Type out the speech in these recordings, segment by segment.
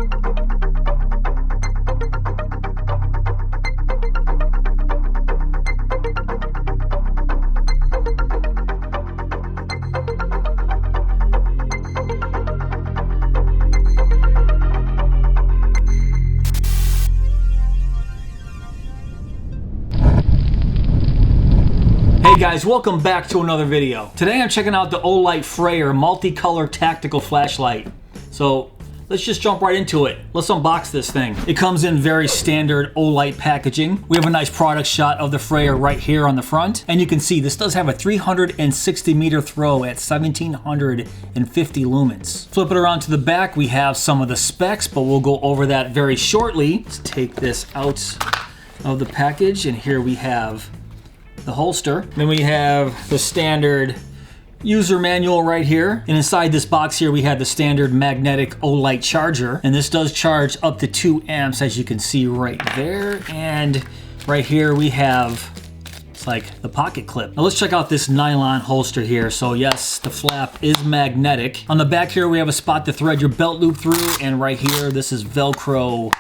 Hey guys, welcome back to another video. Today I'm checking out the Olight Freyr multicolor tactical flashlight. So let's just jump right into it. Let's unbox this thing. It comes in very standard Olight packaging. We have a nice product shot of the Freyr right here on the front. And you can see this does have a 360 meter throw at 1750 lumens. Flip it around to the back, we have some of the specs, but we'll go over that very shortly. Let's take this out of the package, and here we have the holster. Then we have the standard user manual right here. And inside this box here, we have the standard magnetic Olight charger. And this does charge up to 2 amps, as you can see right there. And right here we have, it's like the pocket clip. Now let's check out this nylon holster here. So yes, the flap is magnetic. On the back here, we have a spot to thread your belt loop through. And right here, this is Velcro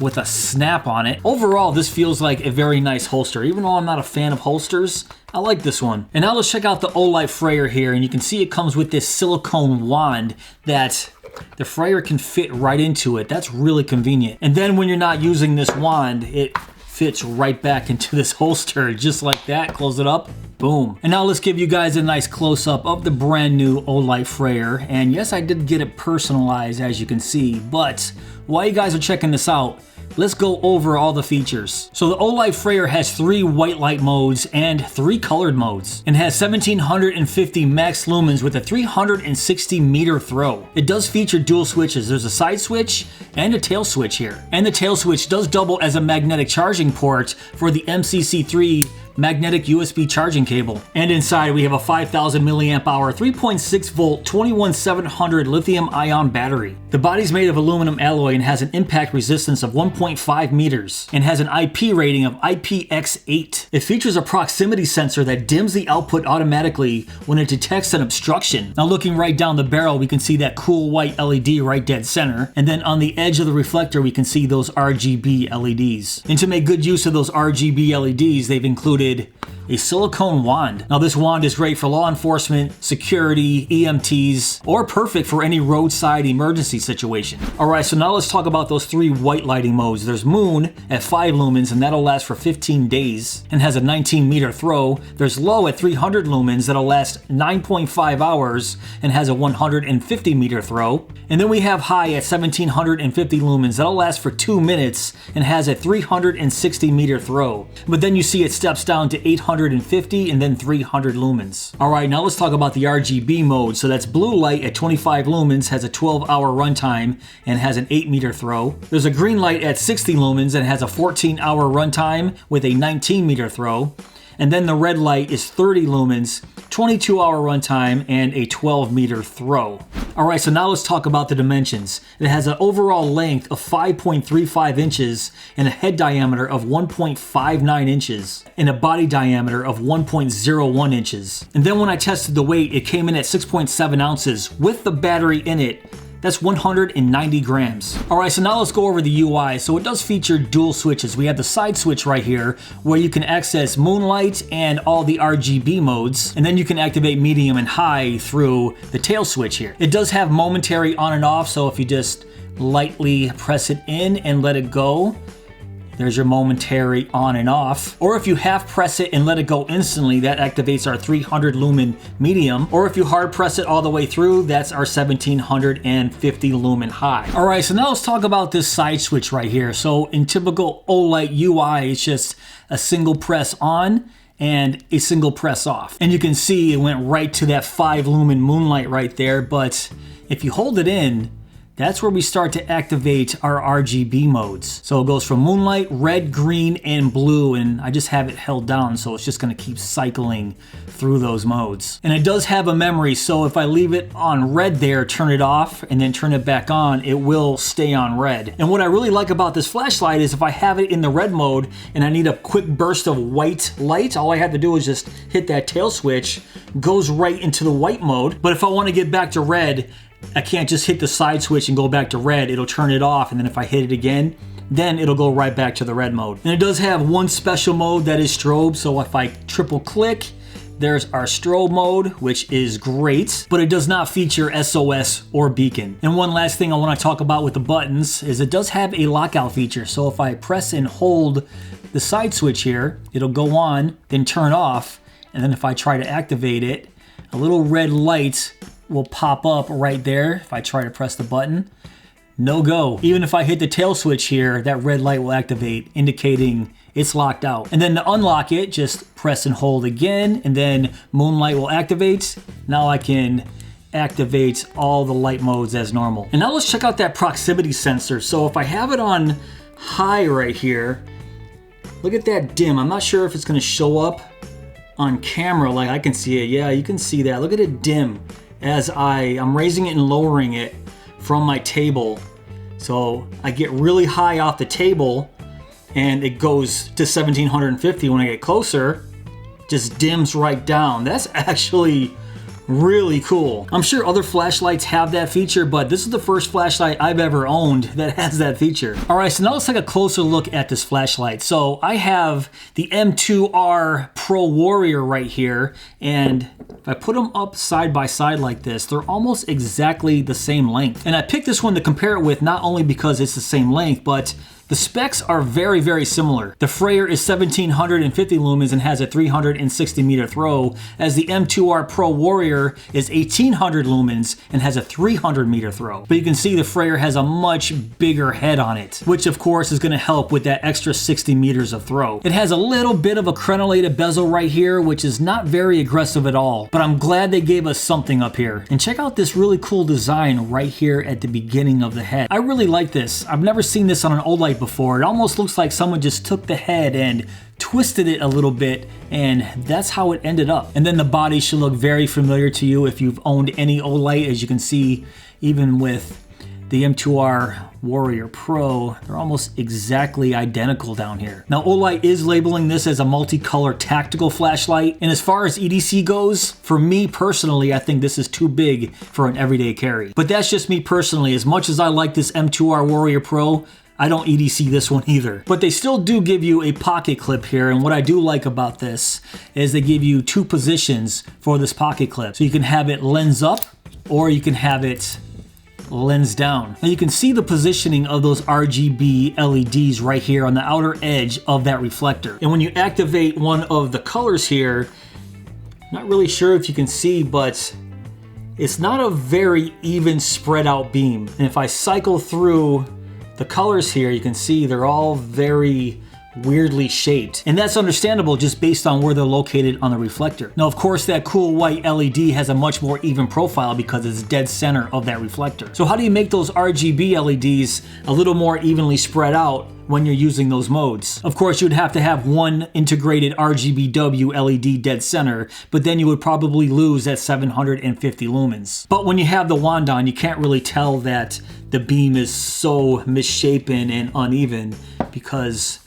with a snap on it. Overall, this feels like a very nice holster. Even though I'm not a fan of holsters, I like this one. And now let's check out the Olight Freyr here, and you can see it comes with this silicone wand that the Freyr can fit right into it. That's really convenient. And then when you're not using this wand, it fits right back into this holster, just like that. Close it up. Boom. And now let's give you guys a nice close-up of the brand new Olight Freyr. And yes, I did get it personalized, as you can see, but while you guys are checking this out, let's go over all the features. So the Olight Freyr has 3 white light modes and 3 colored modes, and has 1750 max lumens with a 360 meter throw. It does feature dual switches. There's a side switch and a tail switch here. And the tail switch does double as a magnetic charging port for the MCC3 magnetic USB charging cable. And inside we have a 5000 milliamp hour, 3.6 volt, 21700 lithium ion battery. The body's made of aluminum alloy and has an impact resistance of 1.5 meters and has an IP rating of IPX8. It features a proximity sensor that dims the output automatically when it detects an obstruction. Now looking right down the barrel, we can see that cool white LED right dead center. And then on the edge of the reflector, we can see those RGB LEDs. And to make good use of those RGB LEDs, they've included a silicone wand. Now this wand is great for law enforcement, security, EMTs, or perfect for any roadside emergency situation. Alright, so now let's talk about those 3 white lighting modes. There's Moon at 5 lumens, and that'll last for 15 days and has a 19 meter throw. There's Low at 300 lumens, that'll last 9.5 hours and has a 150 meter throw. And then we have High at 1750 lumens, that'll last for 2 minutes and has a 360 meter throw. But then you see it steps down to 850 and then 300 lumens. Alright, now let's talk about the RGB mode. So that's Blue Light at 25 lumens, has a 12-hour runtime and has an 8 meter throw. There's a Green Light at 60 lumens and has a 14-hour runtime with a 19 meter throw. And then the Red Light is 30 lumens, 22-hour runtime, and a 12 meter throw. Alright, so now let's talk about the dimensions. It has an overall length of 5.35 inches and a head diameter of 1.59 inches and a body diameter of 1.01 inches. And then when I tested the weight, it came in at 6.7 ounces with the battery in it. That's 190 grams. Alright, so now let's go over the UI. So it does feature dual switches. We have the side switch right here where you can access Moonlight and all the RGB modes, and then you can activate medium and high through the tail switch here. It does have momentary on and off, so if you just lightly press it in and let it go, there's your momentary on and off. Or if you half press it and let it go instantly, that activates our 300 lumen medium. Or if you hard press it all the way through, that's our 1750 lumen high. All right, so now let's talk about this side switch right here. So in typical Olight UI, it's just a single press on and a single press off. And you can see it went right to that 5 lumen moonlight right there. But if you hold it in, that's where we start to activate our RGB modes. So it goes from moonlight, red, green, and blue, and I just have it held down, so it's just gonna keep cycling through those modes. And it does have a memory, so if I leave it on red there, turn it off, and then turn it back on, it will stay on red. And what I really like about this flashlight is if I have it in the red mode and I need a quick burst of white light, all I have to do is just hit that tail switch, goes right into the white mode. But if I wanna get back to red, I can't just hit the side switch and go back to red. It'll turn it off, and then if I hit it again, then it'll go right back to the red mode. And it does have one special mode that is strobe, so if I triple click, there's our strobe mode, which is great, but it does not feature SOS or beacon. And one last thing I want to talk about with the buttons is it does have a lockout feature. So if I press and hold the side switch here, it'll go on, then turn off. And then if I try to activate it, a little red light will pop up right there if I try to press the button. No go. Even if I hit the tail switch here, that red light will activate, indicating it's locked out. And then to unlock it, just press and hold again, and then moonlight will activate. Now I can activate all the light modes as normal. And now let's check out that proximity sensor. So if I have it on high right here, look at that dim. I'm not sure if it's gonna show up on camera like I can see it. Yeah, you can see that. Look at it dim as I'm raising it and lowering it from my table. So I get really high off the table and it goes to 1750. When I get closer, just dims right down. That's actually really cool. I'm sure other flashlights have that feature, but this is the first flashlight I've ever owned that has that feature. All right, so now let's take a closer look at this flashlight. So I have the M2R Pro Warrior right here, and if I put them up side by side like this, they're almost exactly the same length. And I picked this one to compare it with not only because it's the same length, but the specs are very, very similar. The Freyr is 1750 lumens and has a 360 meter throw, as the M2R Pro Warrior is 1800 lumens and has a 300 meter throw. But you can see the Freyr has a much bigger head on it, which of course is gonna help with that extra 60 meters of throw. It has a little bit of a crenellated bezel right here, which is not very aggressive at all, but I'm glad they gave us something up here. And check out this really cool design right here at the beginning of the head. I really like this. I've never seen this on an Olight before. It almost looks like someone just took the head and twisted it a little bit, and that's how it ended up. And then the body should look very familiar to you if you've owned any Olight. As you can see, even with the M2R Warrior Pro, they're almost exactly identical down here. Now, Olight is labeling this as a multicolor tactical flashlight, and as far as EDC goes, for me personally, I think this is too big for an everyday carry. But that's just me personally. As much as I like this M2R Warrior Pro, I don't EDC this one either. But they still do give you a pocket clip here, and what I do like about this is they give you two positions for this pocket clip. So you can have it lens up, or you can have it lens down. Now you can see the positioning of those RGB LEDs right here on the outer edge of that reflector. And when you activate one of the colors here, not really sure if you can see, but it's not a very even spread out beam. And if I cycle through the colors here, you can see they're all very weirdly shaped. And that's understandable just based on where they're located on the reflector. Now, of course, that cool white LED has a much more even profile because it's dead center of that reflector. So how do you make those RGB LEDs a little more evenly spread out when you're using those modes? Of course, you'd have to have one integrated RGBW LED dead center, but then you would probably lose that 750 lumens. But when you have the wand on, you can't really tell that the beam is so misshapen and uneven because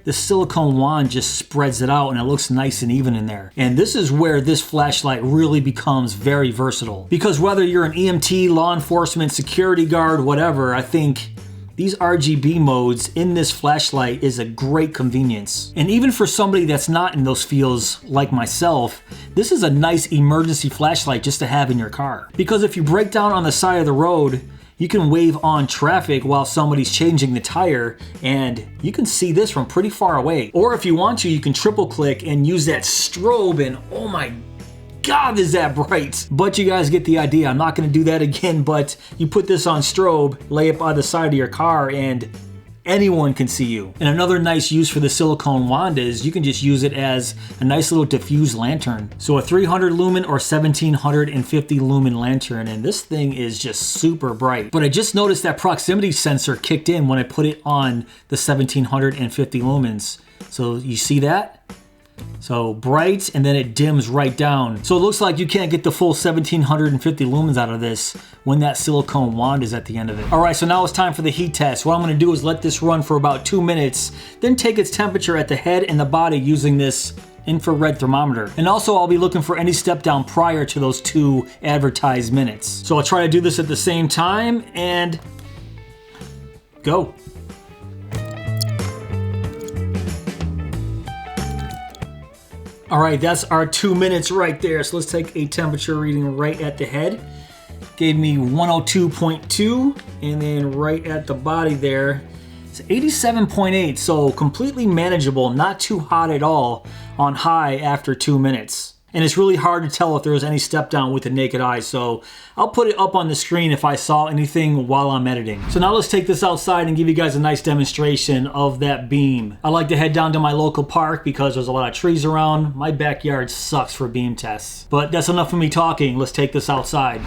the silicone wand just spreads it out and it looks nice and even in there. And this is where this flashlight really becomes very versatile. Because whether you're an EMT, law enforcement, security guard, whatever, I think these RGB modes in this flashlight is a great convenience. And even for somebody that's not in those fields like myself, this is a nice emergency flashlight just to have in your car. Because if you break down on the side of the road, you can wave on traffic while somebody's changing the tire, and you can see this from pretty far away. Or if you want to, you can triple click and use that strobe, and oh my God, is that bright. But you guys get the idea. I'm not gonna do that again, but you put this on strobe, lay it by the side of your car, and anyone can see you. And another nice use for the silicone wand is you can just use it as a nice little diffuse lantern. So a 300 lumen or 1750 lumen lantern, and this thing is just super bright. But I just noticed that proximity sensor kicked in when I put it on the 1750 lumens. So you see that? So bright, and then it dims right down. So it looks like you can't get the full 1750 lumens out of this when that silicone wand is at the end of it. All right, so now it's time for the heat test. What I'm gonna do is let this run for about 2 minutes, then take its temperature at the head and the body using this infrared thermometer. And also I'll be looking for any step down prior to those 2 advertised minutes. So I'll try to do this at the same time and go. All right, that's our 2 minutes right there. So let's take a temperature reading right at the head. Gave me 102.2, and then right at the body there, it's 87.8, so completely manageable, not too hot at all on high after 2 minutes. And it's really hard to tell if there was any step down with the naked eye, so I'll put it up on the screen if I saw anything while I'm editing. So now let's take this outside and give you guys a nice demonstration of that beam. I like to head down to my local park because there's a lot of trees around. My backyard sucks for beam tests. But that's enough of me talking. Let's take this outside.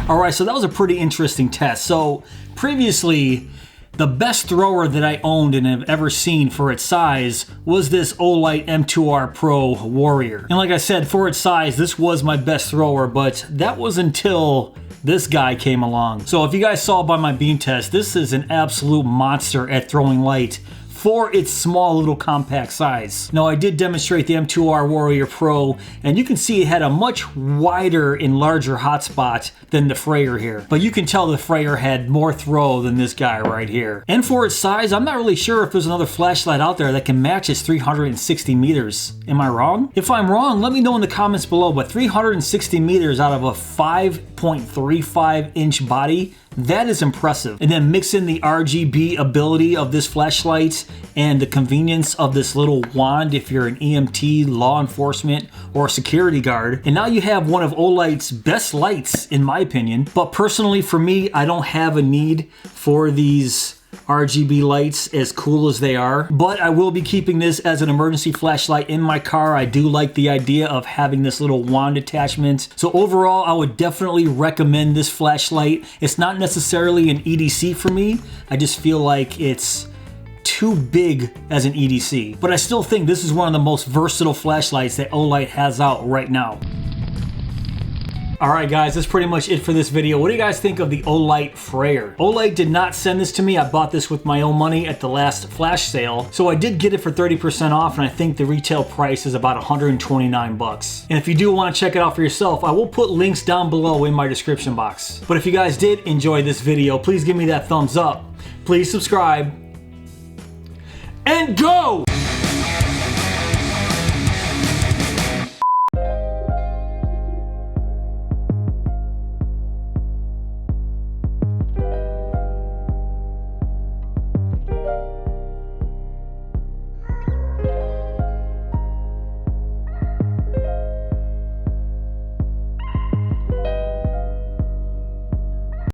Alright, so that was a pretty interesting test. So previously, the best thrower that I owned and have ever seen for its size was this Olight M2R Pro Warrior. And like I said, for its size, this was my best thrower, but that was until this guy came along. So if you guys saw by my beam test, this is an absolute monster at throwing light for its small little compact size. Now I did demonstrate the M2R Warrior Pro, and you can see it had a much wider and larger hotspot than the Freyr here. But you can tell the Freyr had more throw than this guy right here. And for its size, I'm not really sure if there's another flashlight out there that can match its 360 meters. Am I wrong? If I'm wrong, let me know in the comments below, but 360 meters out of a 5.35 inch body, that is impressive. And then mix in the RGB ability of this flashlight and the convenience of this little wand if you're an EMT, law enforcement, or security guard. And now you have one of Olight's best lights, in my opinion. But personally, for me, I don't have a need for these RGB lights, as cool as they are, but I will be keeping this as an emergency flashlight in my car. I do like the idea of having this little wand attachment. So overall, I would definitely recommend this flashlight. It's not necessarily an EDC for me. I just feel like it's too big as an EDC, but I still think this is one of the most versatile flashlights that Olight has out right now. Alright guys, that's pretty much it for this video. What do you guys think of the Olight Freyr? Olight did not send this to me. I bought this with my own money at the last flash sale. So I did get it for 30% off, and I think the retail price is about 129 bucks. And if you do want to check it out for yourself, I will put links down below in my description box. But if you guys did enjoy this video, please give me that thumbs up. Please subscribe. And go!